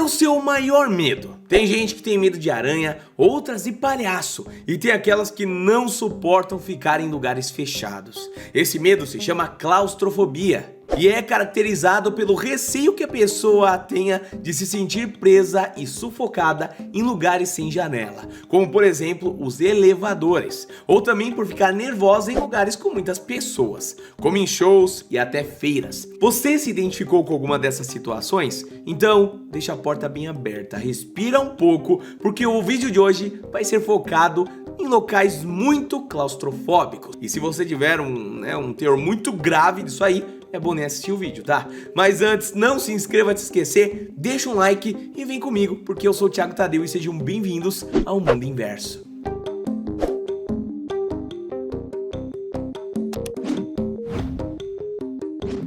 o seu maior medo? Tem gente que tem medo de aranha, outras de palhaço, e tem aquelas que não suportam ficar em lugares fechados. Esse medo se chama claustrofobia e é caracterizado pelo receio que a pessoa tenha de se sentir presa e sufocada em lugares sem janela, como por exemplo os elevadores, ou também por ficar nervosa em lugares com muitas pessoas, como em shows e até feiras. Você se identificou com alguma dessas situações? Então, deixa a porta bem aberta, respira um pouco, porque o vídeo de hoje vai ser focado em locais muito claustrofóbicos. E se você tiver um teor muito grave disso aí, é bom nem assistir o vídeo, tá? Mas antes, não se inscreva antes de esquecer, deixa um like e vem comigo, porque eu sou o Thiago Tadeu e sejam bem-vindos ao Mundo Inverso.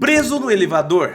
Preso no elevador.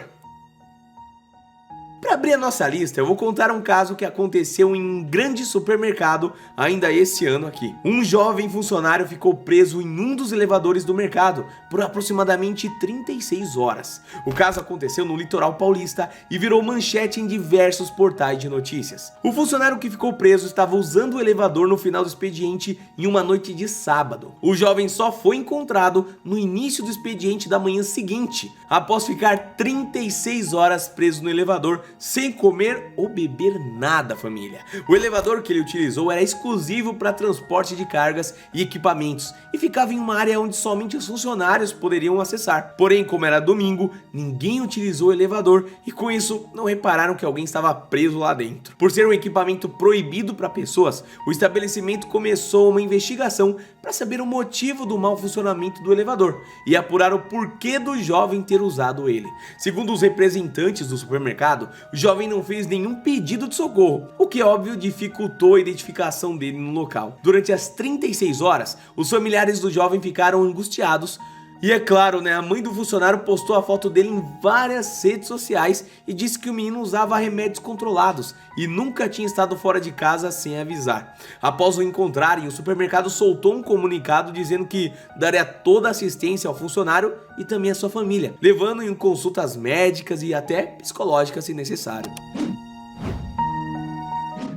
Para abrir a nossa lista, eu vou contar um caso que aconteceu em um grande supermercado ainda esse ano aqui. Um jovem funcionário ficou preso em um dos elevadores do mercado por aproximadamente 36 horas. O caso aconteceu no litoral paulista e virou manchete em diversos portais de notícias. O funcionário que ficou preso estava usando o elevador no final do expediente em uma noite de sábado. O jovem só foi encontrado no início do expediente da manhã seguinte, após ficar 36 horas preso no elevador sem comer ou beber nada, família. O elevador que ele utilizou era exclusivo para transporte de cargas e equipamentos e ficava em uma área onde somente os funcionários poderiam acessar. Porém, como era domingo, ninguém utilizou o elevador e com isso não repararam que alguém estava preso lá dentro. Por ser um equipamento proibido para pessoas, o estabelecimento começou uma investigação para saber o motivo do mau funcionamento do elevador e apurar o porquê do jovem ter usado ele. Segundo os representantes do supermercado, o jovem não fez nenhum pedido de socorro, o que óbvio dificultou a identificação dele no local. Durante as 36 horas, os familiares do jovem ficaram angustiados e é claro, a mãe do funcionário postou a foto dele em várias redes sociais e disse que o menino usava remédios controlados e nunca tinha estado fora de casa sem avisar. Após o encontrarem, o supermercado soltou um comunicado dizendo que daria toda a assistência ao funcionário e também à sua família, levando em consultas médicas e até psicológicas se necessário.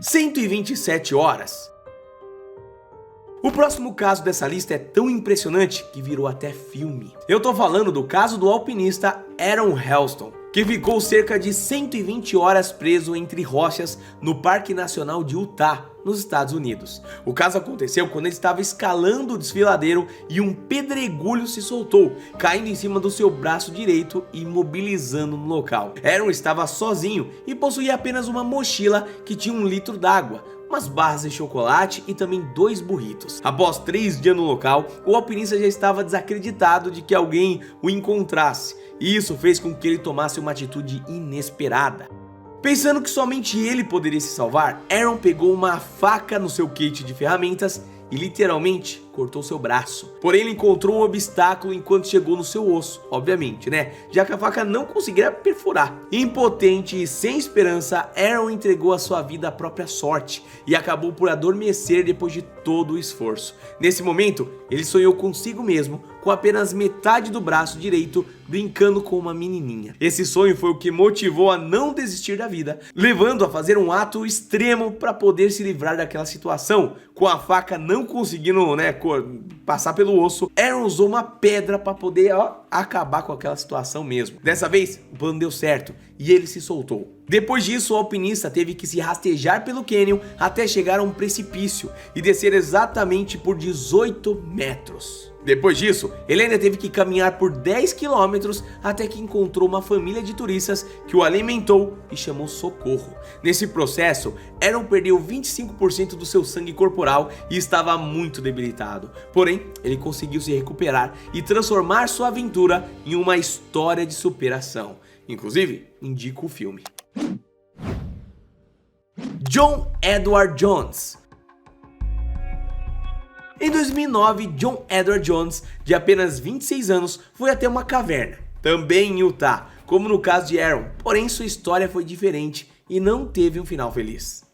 127 horas. O próximo caso dessa lista é tão impressionante que virou até filme. Eu tô falando do caso do alpinista Aron Helston, que ficou cerca de 120 horas preso entre rochas no Parque Nacional de Utah, nos Estados Unidos. O caso aconteceu quando ele estava escalando o desfiladeiro e um pedregulho se soltou, caindo em cima do seu braço direito e imobilizando no local. Aron estava sozinho e possuía apenas uma mochila que tinha 1 litro d'água, umas barras de chocolate e também 2 burritos. Após 3 dias no local, o alpinista já estava desacreditado de que alguém o encontrasse, e isso fez com que ele tomasse uma atitude inesperada. Pensando que somente ele poderia se salvar, Aron pegou uma faca no seu kit de ferramentas e literalmente cortou seu braço. Porém, ele encontrou um obstáculo enquanto chegou no seu osso, obviamente, já que a faca não conseguiria perfurar. Impotente e sem esperança, Aron entregou a sua vida à própria sorte e acabou por adormecer depois de todo o esforço. Nesse momento, ele sonhou consigo mesmo, com apenas metade do braço direito, brincando com uma menininha. Esse sonho foi o que motivou a não desistir da vida, levando a fazer um ato extremo para poder se livrar daquela situação. Com a faca não conseguindo, passar pelo osso, Aron usou uma pedra para poder acabar com aquela situação mesmo. Dessa vez, o plano deu certo e ele se soltou. Depois disso, o alpinista teve que se rastejar pelo cânion até chegar a um precipício e descer exatamente por 18 metros. Depois disso, ele ainda teve que caminhar por 10 quilômetros até que encontrou uma família de turistas que o alimentou e chamou socorro. Nesse processo, Aron perdeu 25% do seu sangue corporal e estava muito debilitado. Porém, ele conseguiu se recuperar e transformar sua aventura em uma história de superação. Inclusive, indico o filme. John Edward Jones. Em 2009, John Edward Jones, de apenas 26 anos, foi até uma caverna, também em Utah, como no caso de Aron, porém sua história foi diferente e não teve um final feliz.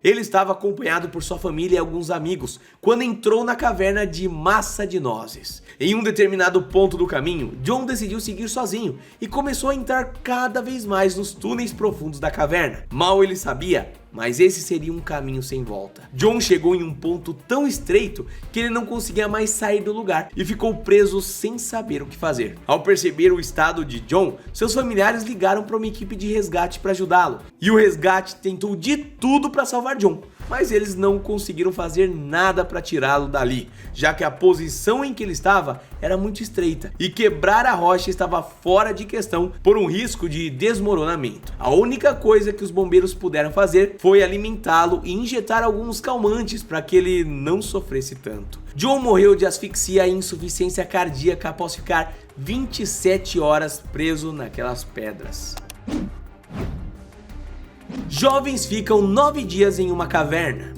Ele estava acompanhado por sua família e alguns amigos quando entrou na caverna de Massa de Nozes. Em um determinado ponto do caminho, John decidiu seguir sozinho e começou a entrar cada vez mais nos túneis profundos da caverna. Mal ele sabia, mas esse seria um caminho sem volta. John chegou em um ponto tão estreito que ele não conseguia mais sair do lugar e ficou preso sem saber o que fazer. Ao perceber o estado de John, seus familiares ligaram para uma equipe de resgate para ajudá-lo. E o resgate tentou de tudo para salvar John, mas eles não conseguiram fazer nada para tirá-lo dali, já que a posição em que ele estava era muito estreita e quebrar a rocha estava fora de questão por um risco de desmoronamento. A única coisa que os bombeiros puderam fazer foi alimentá-lo e injetar alguns calmantes para que ele não sofresse tanto. John morreu de asfixia e insuficiência cardíaca após ficar 27 horas preso naquelas pedras. Jovens ficam 9 dias em uma caverna.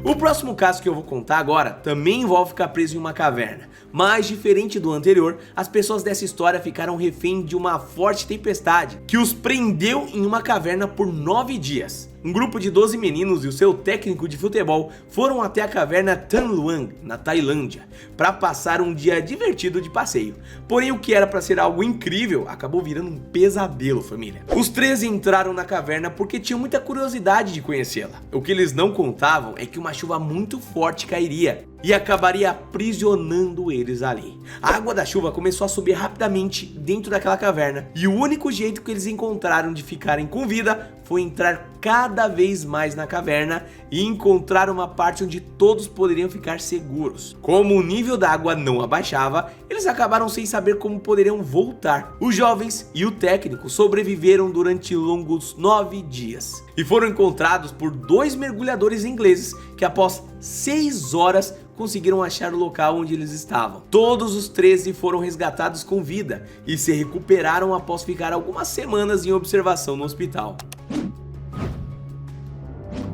O próximo caso que eu vou contar agora também envolve ficar preso em uma caverna, mas diferente do anterior, as pessoas dessa história ficaram refém de uma forte tempestade que os prendeu em uma caverna por 9 dias. Um grupo de 12 meninos e o seu técnico de futebol foram até a caverna Tham Luang, na Tailândia, para passar um dia divertido de passeio. Porém, o que era para ser algo incrível acabou virando um pesadelo, família. Os 13 entraram na caverna porque tinham muita curiosidade de conhecê-la. O que eles não contavam é que uma chuva muito forte cairia e acabaria aprisionando eles ali. A água da chuva começou a subir rapidamente dentro daquela caverna e o único jeito que eles encontraram de ficarem com vida foi entrar cada vez mais na caverna e encontrar uma parte onde todos poderiam ficar seguros. Como o nível da água não abaixava, eles acabaram sem saber como poderiam voltar. Os jovens e o técnico sobreviveram durante longos 9 dias e foram encontrados por 2 mergulhadores ingleses que após 6 horas conseguiram achar o local onde eles estavam. Todos os 13 foram resgatados com vida e se recuperaram após ficar algumas semanas em observação no hospital.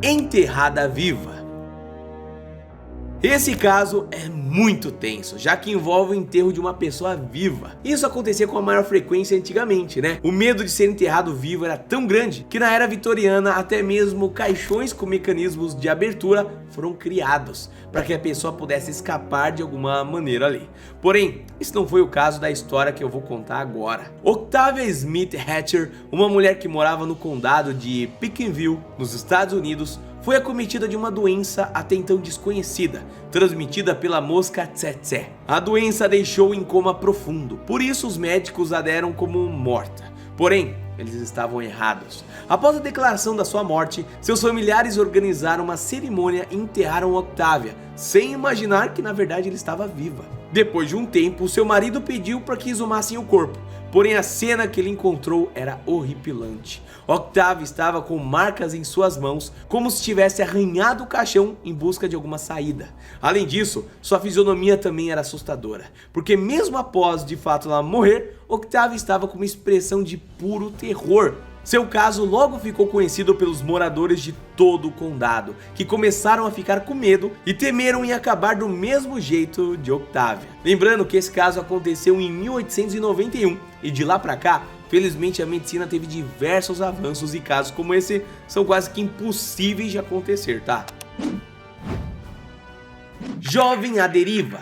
Enterrada viva. Esse caso é muito tenso, já que envolve o enterro de uma pessoa viva. Isso acontecia com a maior frequência antigamente, né? O medo de ser enterrado vivo era tão grande que na era vitoriana até mesmo caixões com mecanismos de abertura foram criados para que a pessoa pudesse escapar de alguma maneira ali. Porém, isso não foi o caso da história que eu vou contar agora. Octavia Smith Hatcher, uma mulher que morava no condado de Pickensville, nos Estados Unidos, foi acometida de uma doença até então desconhecida, transmitida pela mosca tsetse. A doença a deixou em coma profundo, por isso os médicos a deram como morta. Porém, eles estavam errados. Após a declaração da sua morte, seus familiares organizaram uma cerimônia e enterraram Octavia, sem imaginar que na verdade ela estava viva. Depois de um tempo, seu marido pediu para que exumassem o corpo, porém a cena que ele encontrou era horripilante. Octavia estava com marcas em suas mãos, como se tivesse arranhado o caixão em busca de alguma saída. Além disso, sua fisionomia também era assustadora, porque mesmo após de fato ela morrer, Octavia estava com uma expressão de puro terror. Seu caso logo ficou conhecido pelos moradores de todo o condado, que começaram a ficar com medo e temeram em acabar do mesmo jeito de Octavia. Lembrando que esse caso aconteceu em 1891 e de lá pra cá, felizmente a medicina teve diversos avanços e casos como esse são quase que impossíveis de acontecer, tá? Jovem à deriva.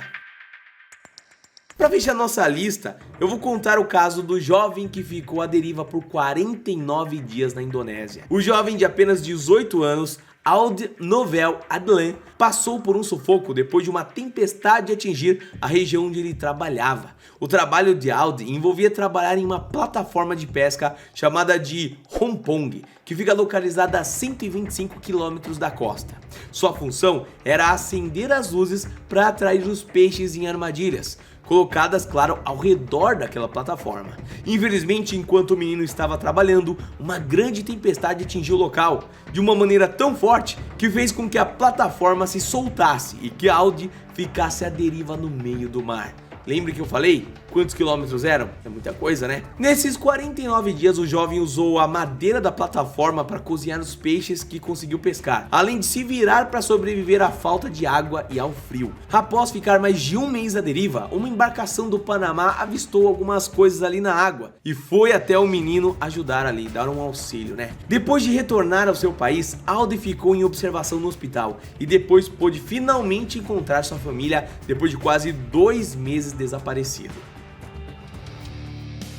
Para fechar nossa lista, eu vou contar o caso do jovem que ficou à deriva por 49 dias na Indonésia. O jovem de apenas 18 anos, Aud Novel Adlan, passou por um sufoco depois de uma tempestade atingir a região onde ele trabalhava. O trabalho de Aud envolvia trabalhar em uma plataforma de pesca chamada de Hompong, que fica localizada a 125 quilômetros da costa. Sua função era acender as luzes para atrair os peixes em armadilhas, colocadas, claro, ao redor daquela plataforma. Infelizmente, enquanto o menino estava trabalhando, uma grande tempestade atingiu o local, de uma maneira tão forte que fez com que a plataforma se soltasse e que Aud ficasse à deriva no meio do mar. Lembre que eu falei? quantos quilômetros eram? É muita coisa, né? Nesses 49 dias, o jovem usou a madeira da plataforma para cozinhar os peixes que conseguiu pescar, além de se virar para sobreviver à falta de água e ao frio. Após ficar mais de um mês à deriva, uma embarcação do Panamá avistou algumas coisas ali na água e foi até o menino ajudar ali, dar um auxílio, né? Depois de retornar ao seu país, Aldi ficou em observação no hospital e depois pôde finalmente encontrar sua família depois de quase 2 meses desaparecido.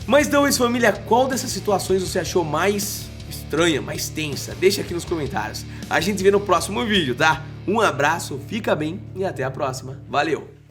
Mas então, família, qual dessas situações você achou mais estranha, mais tensa? Deixa aqui nos comentários. A gente se vê no próximo vídeo, tá? Um abraço, fica bem e até a próxima. Valeu!